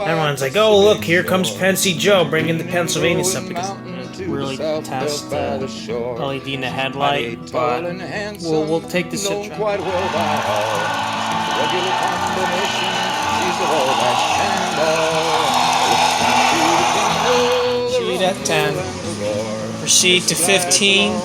Everyone's like, oh, look, here comes Pensy Joe bringing the Pennsylvania stuff because really test the LED in the headlight, but we'll take this quite well by all. Regular combination, she's all that Cheat at 10. Proceed to 15.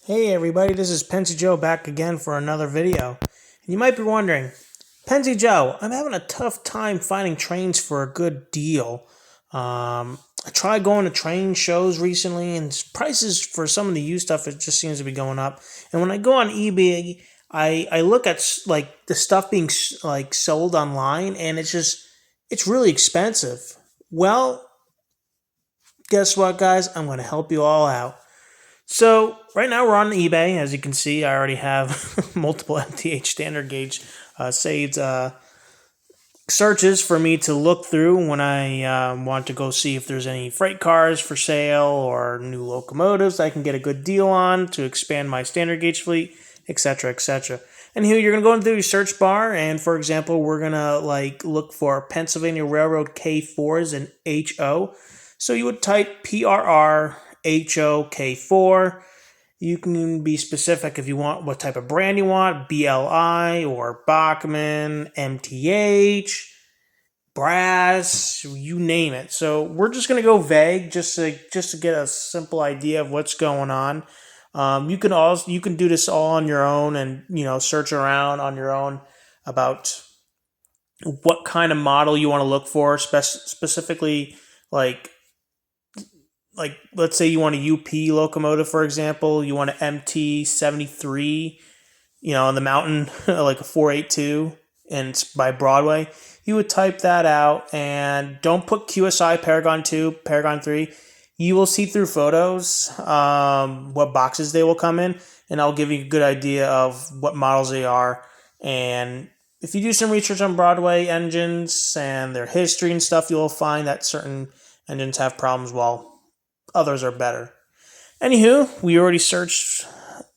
Hey everybody, this is Pensy Joe back again for another video. And you might be wondering, Pensy Joe, I'm having a tough time finding trains for a good deal. I tried going to train shows recently, and prices for some of the used stuff, it just seems to be going up. And when I go on eBay, I look at like the stuff being like sold online, and it's really expensive. Well, guess what, guys? I'm going to help you all out. So right now we're on eBay. As you can see, I already have multiple MTH standard gauge saved searches for me to look through when I want to go see if there's any freight cars for sale or new locomotives I can get a good deal on to expand my standard gauge fleet, etc., etc. And here you're going to go into your search bar, and for example, we're going to look for Pennsylvania Railroad K4s and HO. So you would type PRR HOK4. You can be specific if you want what type of brand you want, BLI or Bachmann, MTH, brass, you name it. So we're just going to go vague just to get a simple idea of what's going on. You can do this all on your own and search around on your own about what kind of model you want to look for, specifically like let's say you want a UP locomotive, for example, you want an MT-73, on the mountain, like a 482, and it's by Broadway. You would type that out, and don't put QSI Paragon 2, Paragon 3. You will see through photos what boxes they will come in, and I'll give you a good idea of what models they are. And if you do some research on Broadway engines and their history and stuff, you'll find that certain engines have problems while others are better. Anywho, we already searched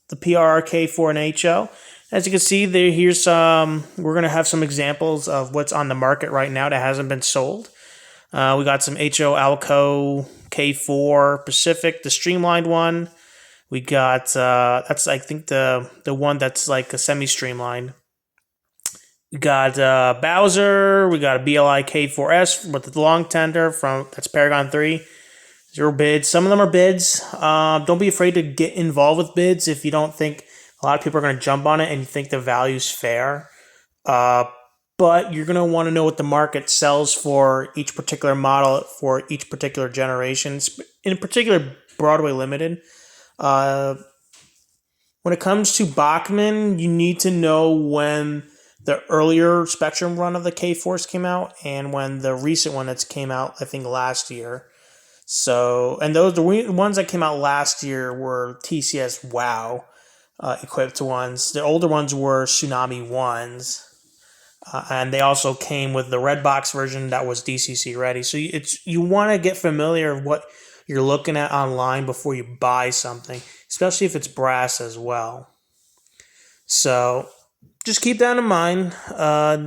the PRRK4 and HO. As you can see, here's we're going to have some examples of what's on the market right now that hasn't been sold. We got some HO Alco K4 Pacific, the streamlined one. We got that's I think the one that's like a semi-streamlined. We got Bowser. We got a BLI K4S with the long tender that's Paragon 3. 0 bids. Some of them are bids. Don't be afraid to get involved with bids if you don't think a lot of people are going to jump on it and you think the value's fair. But you're going to want to know what the market sells for each particular model for each particular generation. In particular, Broadway Limited. When it comes to Bachmann, you need to know when the earlier Spectrum run of the K-Force came out and when the recent one that's came out, I think, last year. So, and the ones that came out last year were TCS WOW equipped ones. The older ones were Tsunami ones, and they also came with the red box version that was DCC ready. So you want to get familiar with what you're looking at online before you buy something, especially if it's brass as well. So just keep that in mind.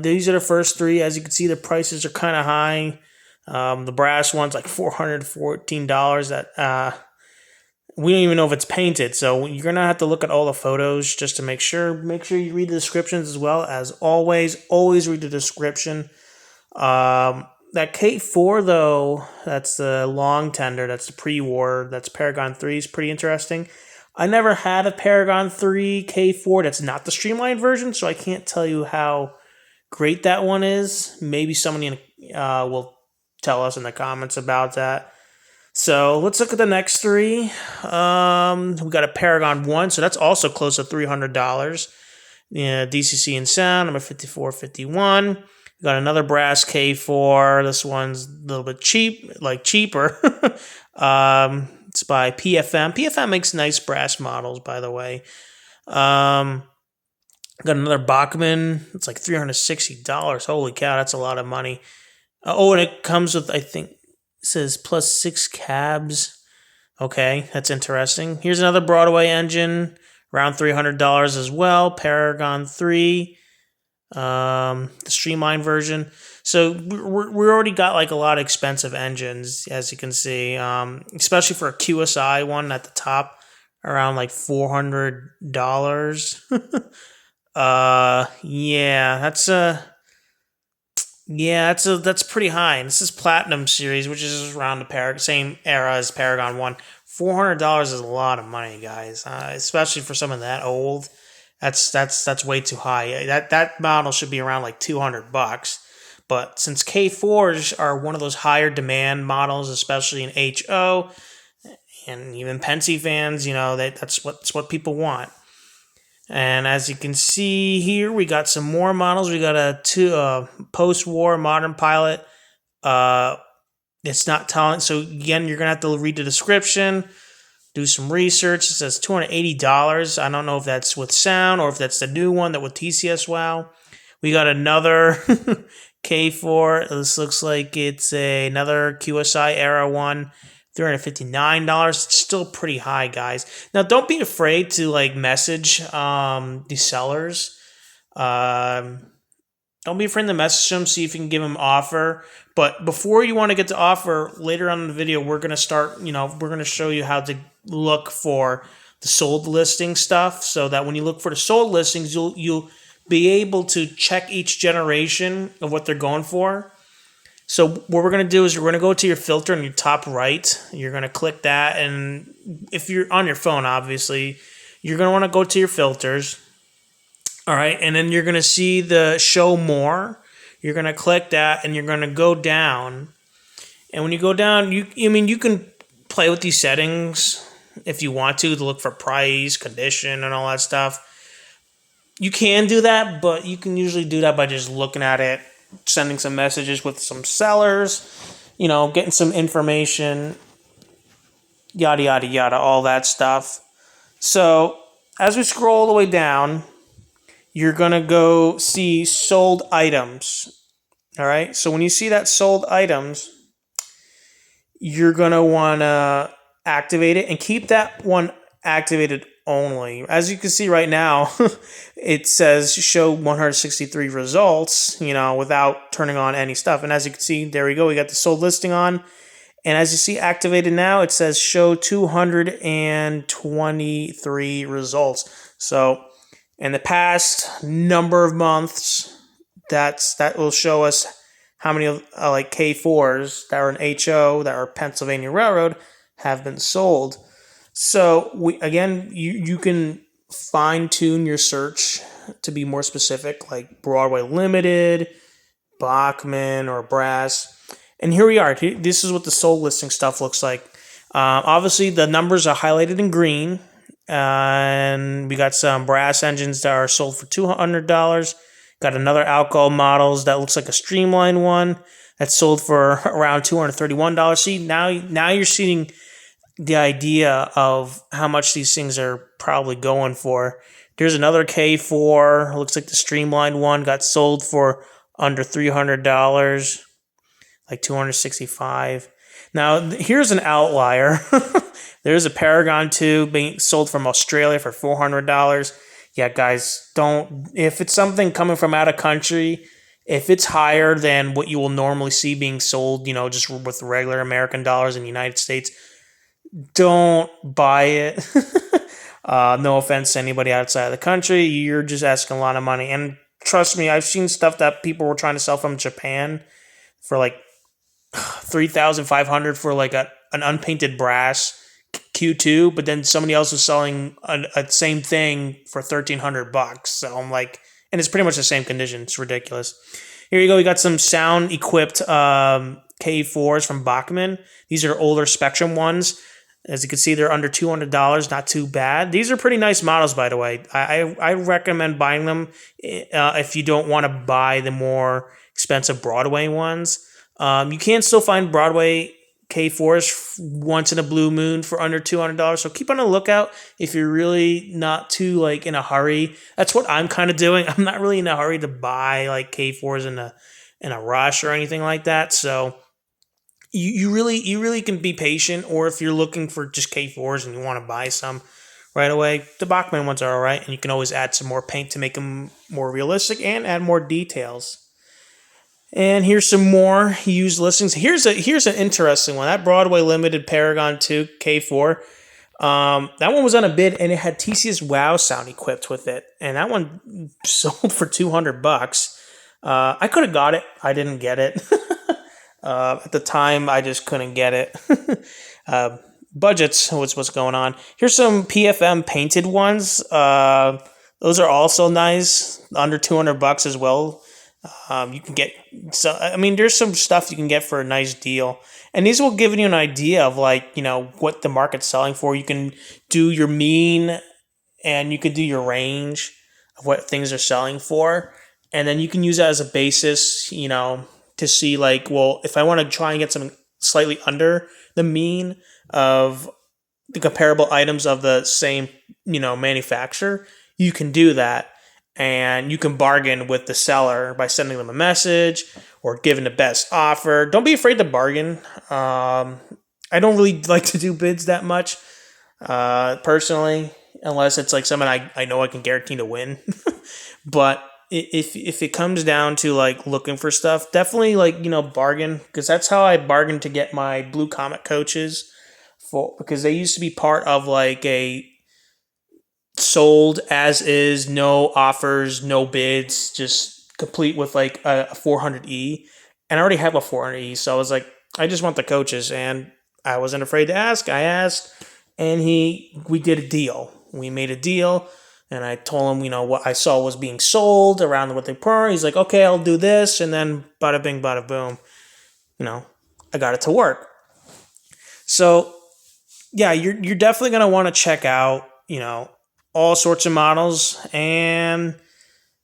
These are the first three. As you can see, the prices are kind of high. The brass one's like $414 that we don't even know if it's painted. So you're going to have to look at all the photos just to make sure you read the descriptions as well. As always read the description. That K4 though, that's the long tender, that's the pre-war, that's Paragon 3 is pretty interesting. I never had a Paragon 3 K4 that's not the streamlined version, so I can't tell you how great that one is. Maybe somebody will tell us in the comments about that. So let's look at the next three. We got a Paragon 1, so that's also close to $300. Yeah, DCC and Sound, number 5451. We got another brass K4. This one's a little bit cheaper. It's by PFM. PFM makes nice brass models, by the way. Got another Bachmann. It's like $360. Holy cow, that's a lot of money. And it comes with, I think, it says plus 6 cabs. Okay, that's interesting. Here's another Broadway engine, around $300 as well. Paragon 3, the streamlined version. So we already got like a lot of expensive engines, as you can see, especially for a QSI one at the top, around like $400. Yeah, that's pretty high. And this is Platinum Series, which is around the same era as Paragon 1. $400 is a lot of money, guys, especially for something that old. That's way too high. That model should be around like $200. But since K4s are one of those higher demand models, especially in HO and even Pennsy fans, that's what people want. And as you can see here, we got some more models. We got a post-war modern pilot. It's not telling. So again, you're gonna have to read the description, do some research. It says $280. I don't know if that's with sound or if that's the new one that with TCS WoW. We got another K4. This looks like it's another QSI era one. $359. It's still pretty high, guys. Now, don't be afraid to like message the sellers. Don't be afraid to message them, see if you can give them an offer. But before you want to get to offer, later on in the video, we're going to show you how to look for the sold listing stuff, so that when you look for the sold listings, you'll be able to check each generation of what they're going for. So what we're going to do is we're going to go to your filter in your top right. You're going to click that, and if you're on your phone, obviously, you're going to want to go to your filters. All right, and then you're going to see the show more. You're going to click that, and you're going to go down. And when you go down, you can play with these settings if you want to look for price, condition, and all that stuff. You can do that, but you can usually do that by just looking at it, sending some messages with some sellers, getting some information, yada, yada, yada, all that stuff. So as we scroll all the way down, you're going to go see sold items. All right. So when you see that sold items, you're going to want to activate it and keep that one activated only. As you can see right now, it says show 163 results, without turning on any stuff. And as you can see, there we go. We got the sold listing on. And as you see activated now, it says show 223 results. So in the past number of months, that will show us how many like K4s that are in HO, that are Pennsylvania Railroad, have been sold. So you can fine tune your search to be more specific, like Broadway Limited, Bachman, or Brass. And here we are. This is what the sold listing stuff looks like. Obviously, the numbers are highlighted in green. And we got some Brass engines that are sold for $200. Got another Alco models that looks like a streamlined one that's sold for around $231. See, now you're seeing the idea of how much these things are probably going for. There's another K4. Looks like the streamlined one got sold for under $300, like $265. Now, here's an outlier. There's a Paragon 2 being sold from Australia for $400. Yeah, guys, if it's something coming from out of country, if it's higher than what you will normally see being sold, just with regular American dollars in the United States, don't buy it. No offense to anybody outside of the country. You're just asking a lot of money. And trust me, I've seen stuff that people were trying to sell from Japan for like $3,500 for like an unpainted brass Q2, but then somebody else was selling a same thing for $1,300. So I'm like, and it's pretty much the same condition. It's ridiculous. Here you go. We got some sound equipped K4s from Bachman. These are older Spectrum ones. As you can see, they're under $200. Not too bad. These are pretty nice models, by the way. I recommend buying them if you don't want to buy the more expensive Broadway ones. You can still find Broadway K4s once in a blue moon for under $200. So keep on the lookout if you're really not too in a hurry. That's what I'm kind of doing. I'm not really in a hurry to buy like K4s in a rush or anything like that. So you really can be patient, or if you're looking for just K4s and you want to buy some right away. The Bachmann ones are all right, and you can always add some more paint to make them more realistic and add more details. And here's some more used listings. Here's an interesting one. That Broadway Limited Paragon 2 K4. That one was on a bid, and it had TCS Wow sound equipped with it, and that one sold for $200. I could have got it. I didn't get it. At the time, I just couldn't get it. Budgets was what's going on. Here's some PFM painted ones. Those are also nice, under $200 as well. You can get there's some stuff you can get for a nice deal, and these will give you an idea of what the market's selling for. You can do your mean, and you can do your range of what things are selling for, and then you can use that as a basis, to see if I want to try and get something slightly under the mean of the comparable items of the same manufacturer, you can do that. And you can bargain with the seller by sending them a message or giving the best offer. Don't be afraid to bargain. I don't really like to do bids that much, personally, unless it's something I know I can guarantee to win. But if it comes down to looking for stuff, definitely bargain, because that's how I bargained to get my Blue Comet coaches, because they used to be part of a sold as is, no offers, no bids, just complete with a 400E. And I already have a 400E, so I was I just want the coaches, and I wasn't afraid to ask. I asked, and we did a deal. We made a deal, and I told him, what I saw was being sold around what they were. He's like, okay, I'll do this, and then bada bing, bada boom. I got it to work. So, yeah, you're definitely gonna want to check out, all sorts of models, and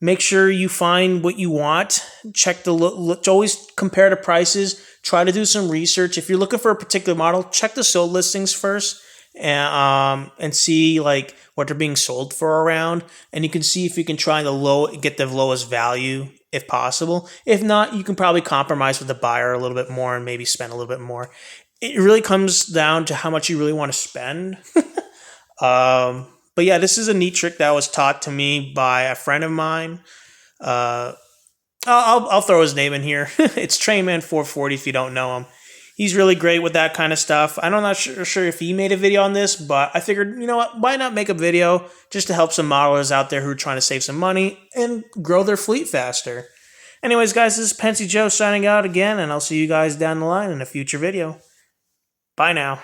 make sure you find what you want. Check always compare the prices. Try to do some research. If you're looking for a particular model, check the sold listings first, and see what they're being sold for around. And you can see if you can try get the lowest value if possible. If not, you can probably compromise with the buyer a little bit more and maybe spend a little bit more. It really comes down to how much you really want to spend. But yeah, this is a neat trick that was taught to me by a friend of mine. I'll throw his name in here. It's Trainman440 if you don't know him. He's really great with that kind of stuff. I'm not sure if he made a video on this, but I figured, why not make a video just to help some modelers out there who are trying to save some money and grow their fleet faster. Anyways, guys, this is Pensy Joe signing out again, and I'll see you guys down the line in a future video. Bye now.